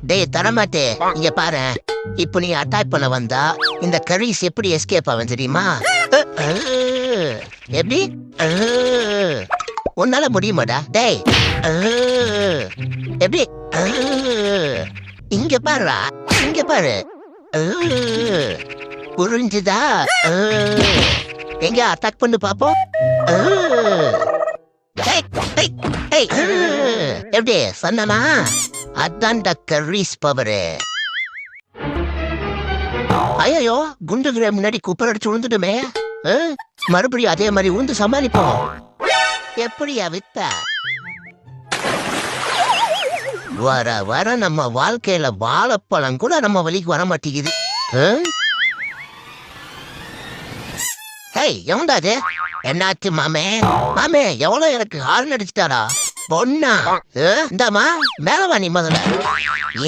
டேய் தரமாட்டே, இங்க பாரு. இப்ப நீ அட்டாக் பண்ண வந்தா இந்த கரீஸ் எப்படி எஸ்கேப் ஆகும் தெரியுமா? எப்படி? உன்னால முடியுமாடா? டேய் எப்படி? இங்க பாருடா, இங்க பாரு. புரிஞ்சுதா? எங்க அட்டாக் பண்ணு பாப்போம். எப்படி சொன்னா? அதான்டா கரீஸ் பவரு. ஐயோ, குண்டுகிற முன்னாடி குப்பர் அடிச்சு விழுந்துட்டுமே. மறுபடியும் அதே மாதிரி உந்து சமாளிப்போம். எப்படியா வித்த? வர வர நம்ம வாழ்க்கையில வாழைப்பழம் கூட நம்ம வழிக்கு வர மாட்டேங்குது. எவன்டா அது? என்னாச்சு மாமே? மாமே எவ்வளவு எனக்கு ஹார்ன் அடிச்சுட்டாரா? பொண்ணா? இந்தாமா மேலவா நீ முதல்ல.